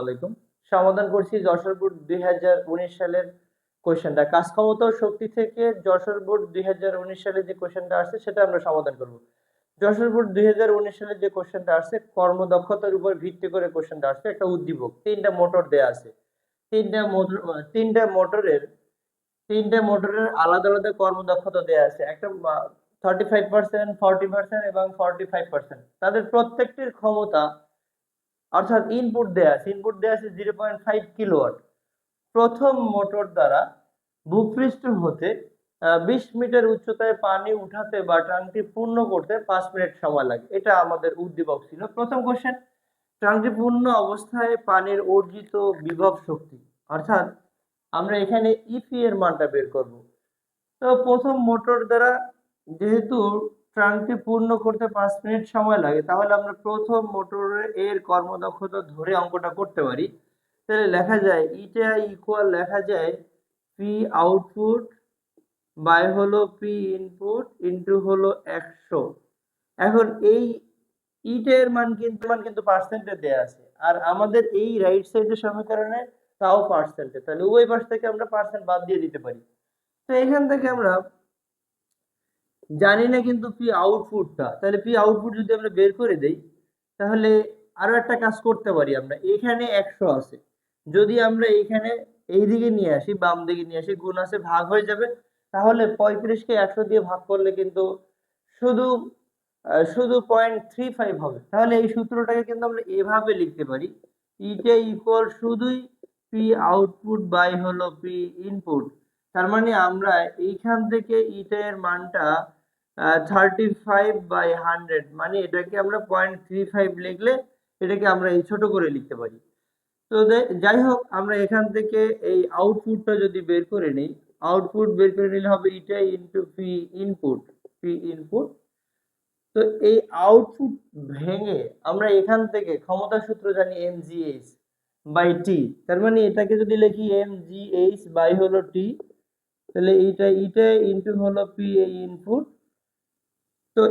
আলাইকুম। সমাধান করছি যশোর বোর্ড 2019 সালের কোশ্চেনটা। কাজ ক্ষমতা ও শক্তি থেকে যশোর বোর্ড 2019 সালে যে কোশ্চেনটা আসছে সেটা আমরা সমাধান করব। যশোর বোর্ড 2019 সালে যে কোশ্চেনটা আসছে কর্মদক্ষতার উপর ভিত্তি করে কোশ্চেনটা আসছে। একটা উদ্দীপক, তিনটা মোটর দেয়া আছে। তিনটা মোটর তিনটা মোটরের তিনটা মোটরের আলাদা আলাদা কর্মদক্ষতা দেয়া আছে। একটা 35%, 40% এবং 45%। তাদের প্রত্যেকটির ক্ষমতা অর্থাৎ ইনপুট দেয়া আছে 0.5 কিলোওয়াট। প্রথম মোটর দ্বারা ভূপৃষ্ঠ হতে 20 মিটার উচ্চতায় পানি উঠাতে বা ট্যাঙ্কটি পূর্ণ করতে 5 মিনিট সময় লাগে। এটা আমাদের উদ্দীপক ছিল। প্রথম কোশ্চেন, ট্যাঙ্কটি পূর্ণ অবস্থায় পানির অর্জিত বিভব শক্তি, অর্থাৎ আমরা এখানে ইপি এর মানটা বের করব। তো প্রথম মোটর দ্বারা যেহেতু ট্যাঙ্কটি পূর্ণ করতে 5 মিনিট সময় লাগে, তাহলে আমরা প্রথম মোটরের এর কর্মদক্ষতা ধরে অঙ্কটা করতে পারি। তাহলে লেখা যায় ইটা ইকুয়াল লেখা যায় পি আউটপুট বাই হলো পি ইনপুট ইনটু হলো 100। এখন এই ইটের মান কিন্তু পার্সেন্টে দেয়া আছে, আর আমাদের এই রাইট সাইডের সমীকরণে তাও পার্সেন্টে, তাহলে উভয় পাশ থেকে আমরা পার্সেন্ট বাদ দিয়ে দিতে পারি। তো এখান থেকে আমরা জানি না কিন্তু পি আউটপুটটা, তাহলে পি আউটপুট যদি আমরা বের করে দেই, তাহলে আরো একটা কাজ করতে পারি। আমরা এখানে 100 আছে, যদি আমরা এইখানে এই দিকে নিয়ে আসি, বাম দিকে নিয়ে আসি, গুণ আছে ভাগ হয়ে যাবে। তাহলে 35 কে 100 দিয়ে ভাগ করলে কিন্তু শুধু শুধু 0.35 হবে। তাহলে এই সূত্রটাকে কিন্তু আমরা এভাবে লিখতে পারি, ইটা ইকুয়াল শুধুই পি আউটপুট বাই হলো পি ইনপুট। তার মানে আমরা এইখান থেকে ইটা এর মানটা 35/100, মানে এটাকে আমরা 0.35 লিখলে এটাকে আমরা এই ছোট করে লিখতে পারি। তো যাই হোক, আমরা এখান থেকে এই আউটপুটটা যদি বের করে নিই, আউটপুট বের করে নিলে হবে ইটা ইনটু পি ইনপুট। তো এই আউটপুট ভেঙে আমরা এখান থেকে ক্ষমতা সূত্র জানি mgh বাই টি। তার মানে এটাকে যদি লিখি mgh বাই হলো টি, তাহলে এইটা ইনটু হলো পি ইনপুট। তো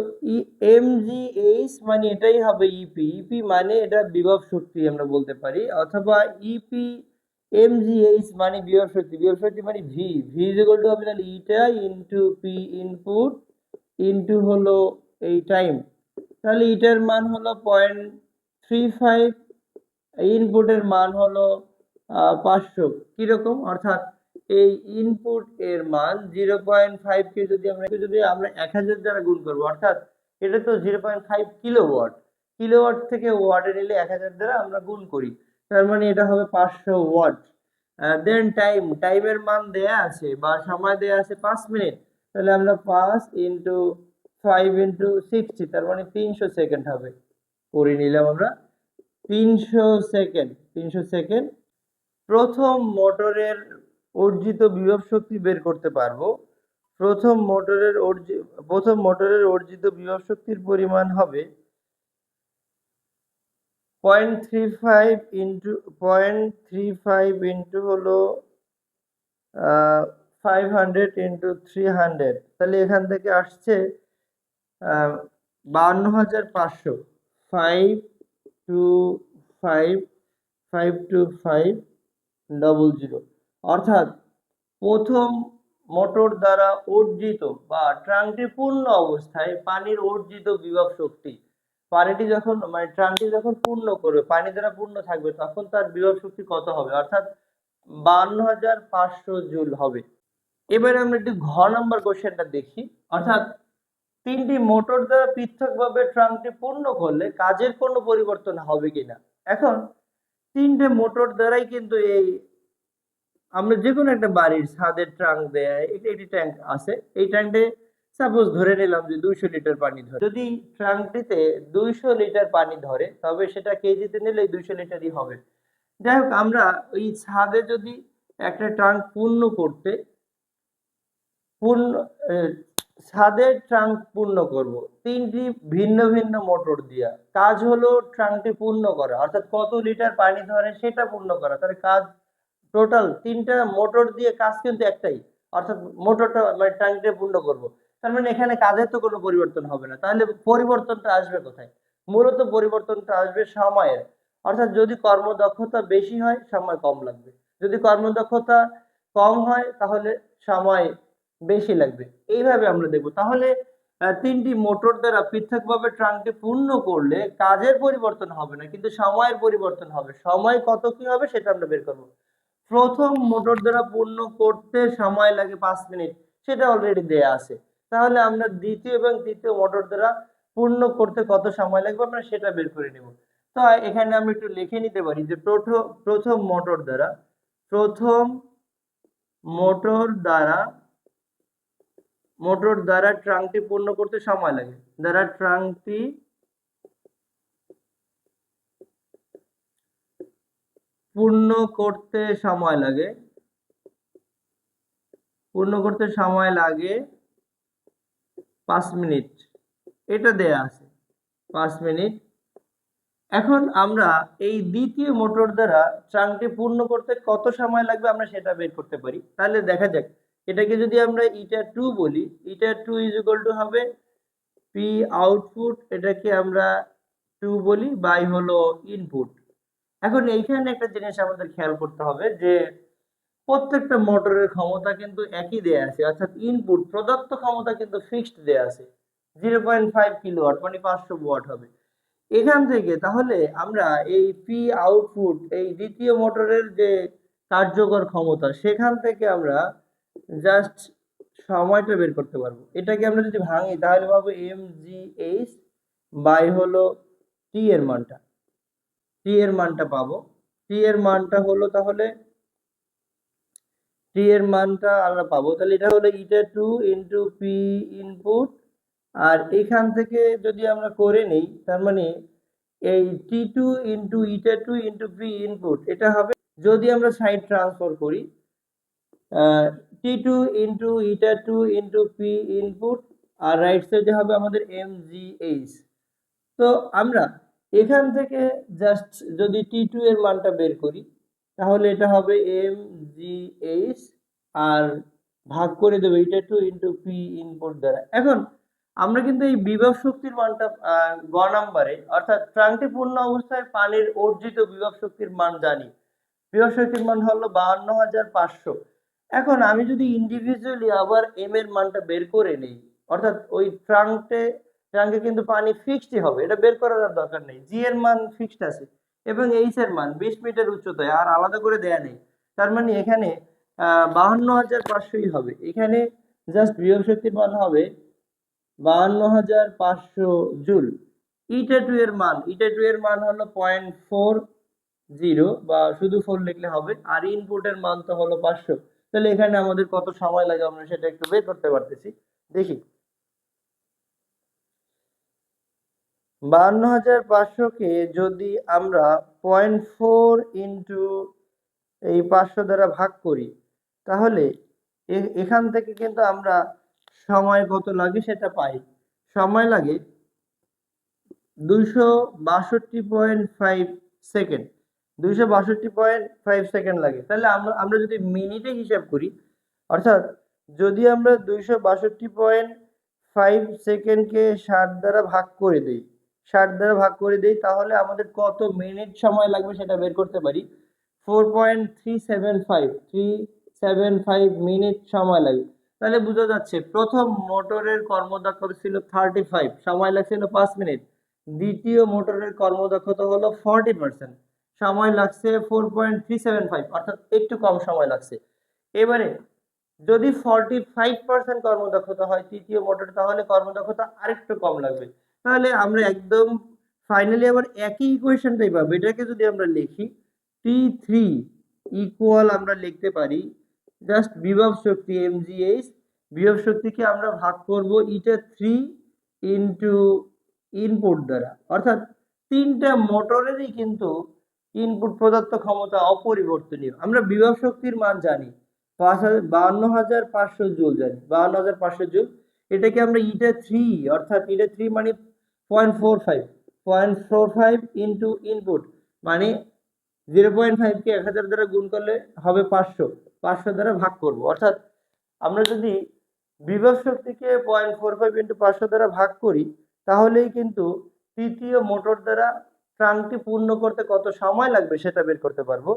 mgh মানে এটাই হবে ইপি মানে এটা বিভব শক্তি আমরা বলতে পারি, অথবা ইপি mgh মানে বিভব শক্তি মানে ভি ইজ ইকুয়াল টু হবে তাহলে ইটা ইনটু পি ইনপুট ইনটু হলো এই টাইম। তাহলে ইটার মান হলো 0.35, ইনপুটের মান হলো 500। কিরকম, অর্থাৎ এই ইনপুট এর মান 0.5 কে যদি আমরা 1000 দ্বারা গুণ করব, অর্থাৎ এটা তো 0.5 কিলোওয়াট, কিলোওয়াট থেকে ওয়াটে নিলে 1000 দ্বারা আমরা গুণ করি, তার মানে এটা হবে 500 ওয়াট। দেন টাইমের মান দেয়া আছে বা সময় দেয়া আছে 5 মিনিট, তাহলে আমরা 5 ইনটু 5 ইনটু 60, তার মানে 300 সেকেন্ড হবে। করে নিলাম আমরা 300 সেকেন্ড। প্রথম মোটরের অর্জিত বিভব শক্তি বের করতে পারবো। প্রথম মোটরের অর্জিত বিভব শক্তির পরিমাণ হবে 0.35 ইন্টু হলো 500 ইন্টু 300, তাহলে এখান থেকে আসছে 52,500। 525,525,00, অর্থাৎ প্রথম মোটর দ্বারা অর্জিত বা ট্যাঙ্কটি পূর্ণ অবস্থায় পানির অর্জিত বিভব শক্তি, পানিটি যখন মানে ট্যাঙ্কটি যখন পূর্ণ করবে, পানি দ্বারা পূর্ণ থাকবে, তখন তার বিভব শক্তি কত হবে, অর্থাৎ 52,500 জুল হবে। এবারে আমরা একটু ঘ নাম্বার কোশ্চেনটা দেখি, অর্থাৎ তিনটি মোটর দ্বারা পৃথকভাবে ট্যাঙ্কটি পূর্ণ করলে কাজের কোনো পরিবর্তন হবে কিনা। এখন তিনটে মোটর দ্বারাই কিন্তু এই আমরা যে কোনো একটা বাড়ির ছাদের ট্যাঙ্ক দেয়, একটি ট্যাঙ্ক আছে, এই ট্যাঙ্কে সাপোজ ধরে নিলাম যে 200 লিটার পানি ধরে, যদি ট্যাঙ্কটিতে 200 লিটার পানি ধরে, তবে সেটা কেজিতে নিলে 200 লিটারই হবে। যাই হোক, আমরা ওই ছাদে যদি একটা ট্যাঙ্ক ছাদের ট্যাঙ্ক পূর্ণ করব তিনটি ভিন্ন ভিন্ন মোটর দিয়া, কাজ হলো ট্যাঙ্কটি পূর্ণ করা, অর্থাৎ কত লিটার পানি ধরে সেটা পূর্ণ করা। তাহলে কাজ টোটাল তিনটা মোটর দিয়ে কাজ কিন্তু একটাই, অর্থাৎ মোটরটা মানে ট্যাঙ্কটা পূর্ণ করব। তার মানে এখানে কাজের তো কোনো পরিবর্তন হবে না, তাহলে পরিবর্তনটা আসবে কোথায়? মূলত পরিবর্তনটা আসবে সময়ের, অর্থাৎ যদি কর্মদক্ষতা বেশি হয় সময় কম লাগবে, যদি কর্মদক্ষতা কম হয় তাহলে সময় বেশি লাগবে। এইভাবে আমরা দেখব। তাহলে তিনটি মোটর দ্বারা পৃথকভাবে ট্রাঙ্কটি পূর্ণ করলে কাজের পরিবর্তন হবে না, কিন্তু সময়ের পরিবর্তন হবে। সময় কত কি হবে সেটা আমরা বের করব। প্রথম মোটর দ্বারা পূর্ণ করতে সময় লাগে 5 মিনিট, সেটা অলরেডি দেয়া আছে। তাহলে আমরা দ্বিতীয় এবং তৃতীয় মোটর দ্বারা পূর্ণ করতে কত সময় লাগবে আমরা সেটা বের করে নেব। তো এখানে আমরা একটু লিখে নিতে পারি যে প্রথম মোটর দ্বারা ট্রাঙ্কটি পূর্ণ করতে সময় লাগে, ট্রাঙ্কটি পূর্ণ করতে সময় লাগে 5 মিনিট, এটা দেয়া আছে 5 মিনিট। এখন আমরা এই দ্বিতীয় মোটর দ্বারা ট্রাঙ্কটি পূর্ণ করতে কত সময় লাগবে আমরা সেটা বের করতে পারি। তাহলে দেখা যাক, এটাকে যদি আমরা ইটা 2 বলি, ইটা 2 ইজ ইকুয়াল টু হবে পি আউটপুট, এটাকে আমরা 2 বলি, বাই হলো ইনপুট। এখন এইখানে একটা জিনিস আমাদের খেয়াল করতে হবে যে প্রত্যেকটা মোটরের ক্ষমতা কিন্তু একই দেয়া আছে, অর্থাৎ ইনপুট প্রদত্ত ক্ষমতা কিন্তু ফিক্সড দেয়া আছে 0.5 কিলোওয়াট, মানে 500 ওয়াট হবে। এখান থেকে তাহলে আমরা এই পি আউটপুট, এই দ্বিতীয় মোটরের যে কার্যকর ক্ষমতা, সেখান থেকে আমরা জাস্ট সময়টা বের করতে পারবো। এটাকে আমরা যদি ভাঙি তাহলে পাবো mgh বাই হলো টি এর মানটা পাবো। টি এর মানটা হলো তাহলে আমরা পাবো, তাহলে এটা হলো ইটা 2 ইন্টু পি ইনপুট। আর এখান থেকে যদি আমরা করে নেই, তার মানে এই T2 into eta 2 into P input, এটা হবে, যদি আমরা সাইড ট্রান্সফার করি, T2 into eta 2 into P input, আর রাইট সাইডে হবে আমাদের mgh। তো আমরা এখান থেকে জাস্ট যদি T2 এর মানটা বের করি তাহলে এটা হবে mgh, আর ভাগ করে দেবো ইটা 2 ইন্টু পি ইনপুট দ্বারা। এখন আমরা কিন্তু এই বিভব শক্তির মানটা গ নাম্বারে, অর্থাৎ ট্রাঙ্কটি পূর্ণ অবস্থায় পানির অর্জিত বিভব শক্তির মান জানি। বিভব শক্তির মান হলো 52,500। এখন আমি যদি ইন্ডিভিজুয়ালি আবার এম এর মানটা বের করে নেই, অর্থাৎ ওই ট্রাঙ্কে কিন্তু পানি ফিক্সডই হবে, এটা বের করার আর দরকার নেই। জি এর মান ফিক্সড আছে এবং এইচ এর মান 20 মিটার উচ্চতায়, আর আলাদা করে দেয়া নেই। তার মানে এখানে 52,500ই হবে। এখানে জাস্ট বিভব শক্তির মান হবে 52,500 জুল। ইটা 2 এর মান হলো 0.40, বা শুধু 4 লিখলে হবে, আর ইনপুটের মান তো হলো 500। তাহলে এখানে আমাদের কত সময় লাগে আমরা সেটা একটু বের করতে পারতেছি, দেখি। 52,500কে যদি আমরা 0.4 ইন্টু এই 500 দ্বারা ভাগ করি, তাহলে এখান থেকে কিন্তু আমরা সময় কত লাগে সেটা পাই। সময় লাগে 262.5 সেকেন্ড, 262.5 সেকেন্ড লাগে। তাহলে আমরা যদি মিনিটে হিসাব করি, অর্থাৎ যদি আমরা 262.5 সেকেন্ডকে 60 দ্বারা ভাগ করে দেই, তাহলে আমাদের কত মিনিট সময় লাগবে সেটা বের করতে পারি। 4.375 মিনিট সময় লাগে। তাহলে বোঝা যাচ্ছে প্রথম মোটরের কর্মদক্ষতা ছিল 35, সময় লাগছিল 5 মিনিট। দ্বিতীয় মোটরের কর্মদক্ষতা হলো 40%, সময় লাগছে 4.375, অর্থাৎ একটু কম সময় লাগছে। এবারে যদি 45% কর্মদক্ষতা হয় তৃতীয় মোটর, তাহলে কর্মদক্ষতা আরেকটু কম লাগবে। তাহলে আমরা একদম ফাইনালি আবার একই ইকুয়েশনটাই পাবো। এটাকে যদি আমরা লিখি T3 ইকুয়াল, আমরা লিখতে পারি জাস্ট বিভব শক্তি mgh, বিভব শক্তিকে আমরা ভাগ করব ইটা 3 ইন্টু ইনপুট দ্বারা, অর্থাৎ তিনটা মোটরেরই কিন্তু ইনপুট প্রদত্ত ক্ষমতা অপরিবর্তনীয়। আমরা বিভব শক্তির মান জানি 52,500 জুল জানি, 52,500 জুল। এটাকে আমরা ইটা 3, অর্থাৎ ইটা 3 মানে 0.45 ইন্টু ইনপুট, মানে 0.5 কে 1000 দ্বারা গুণ করলে হবে 500 দ্বারা ভাগ করব। অর্থাৎ আমরা যদি বিভব শক্তিকে 0.45 ইন্টু 500 দ্বারা ভাগ করি, তাহলেই কিন্তু তৃতীয় মোটর দ্বারা ট্রাঙ্কটি পূর্ণ করতে কত সময় লাগবে সেটা বের করতে পারবো।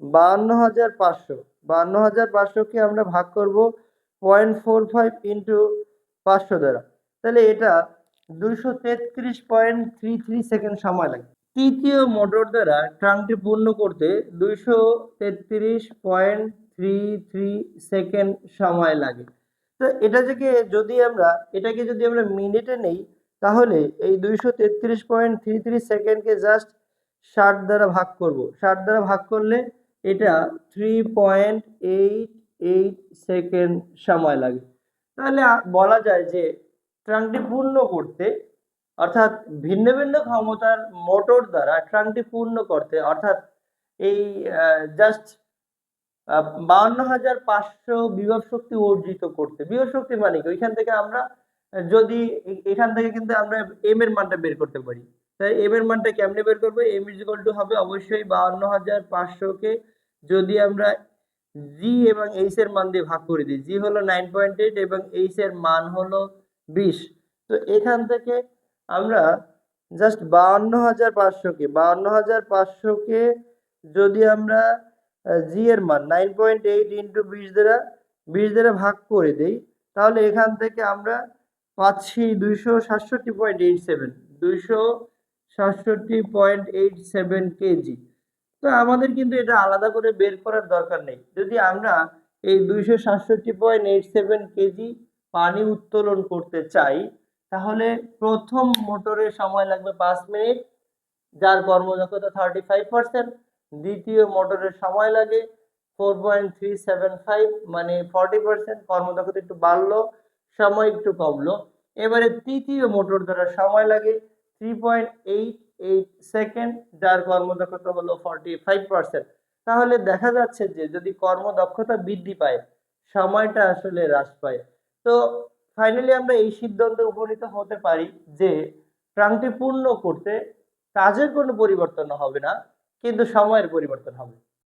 52,500কে আমরা ভাগ করব 0.45 ইন্টু 500 দ্বারা, তাহলে এটা 233.33 সেকেন্ড সময় লাগে। তৃতীয় মোটর দ্বারা ট্রাঙ্কটি পূর্ণ করতে 233.33 সেকেন্ড সময় লাগে। তো এটাকে যদি আমরা মিনিটে নেই, তাহলে এই 233.33 সেকেন্ডকে জাস্ট 60 দ্বারা ভাগ করব। 60 দ্বারা ভাগ করলে এটা 3.88 সেকেন্ড সময় লাগে। তাহলে বলা যায় যে ট্রাঙ্কটি পূর্ণ করতে, অর্থাৎ ভিন্ন ভিন্ন ক্ষমতার মোটর দ্বারা ট্রাঙ্কটি পূর্ণ করতে, অর্থাৎ এই জাস্ট 52,500 বিভব শক্তি অর্জিত করতে। বিভব শক্তি মানে কি, ওইখান থেকে আমরা যদি এখান থেকে কিন্তু আমরা এম এর মানটা বের করতে পারি। তাই এম এর মানটা কেমনে বের করবো? এম ইজ ইকুয়াল টু হবে অবশ্যই 52,500কে যদি আমরা জি এবং এইচ এর মান দিয়ে ভাগ করে দিই। জি হলো 9.8 এবং এইচ এর মান হলো 20। তো এখান থেকে আমরা জাস্ট 52,500কে যদি আমরা জি এর মান 9.8 ইন্টু 20 দ্বারা ভাগ করে দেই, তাহলে এখান থেকে আমরা পাচ্ছি 267.87 কেজি। তো আমাদের কিন্তু এটা আলাদা করে বের করার দরকার নেই। যদি আমরা এই 267.87 কেজি পানি উত্তোলন করতে চাই, তাহলে প্রথম মোটরের সময় লাগবে 5 মিনিট, যার কর্মদক্ষতা 35%। দ্বিতীয় মোটরের সময় লাগে 4.375 মানে 40%, কর্মদক্ষতা একটু বাড়লো, সময় একটু কমলো। এবারে তৃতীয় মোটর দ্বারা সময় লাগে 3.88 সেকেন্ড, যার কর্মদক্ষতা হলো 45%। তাহলে দেখা যাচ্ছে যে যদি কর্মদক্ষতা বৃদ্ধি পায়, সময়টা আসলে হ্রাস পায়। তো ফাইনালি আমরা এই সিদ্ধান্তে উপনীত হতে পারি যে ট্রাঙ্কটি পূর্ণ করতে কাজের কোনো পরিবর্তন হবে না, কিন্তু সময়ের পরিবর্তন হবে।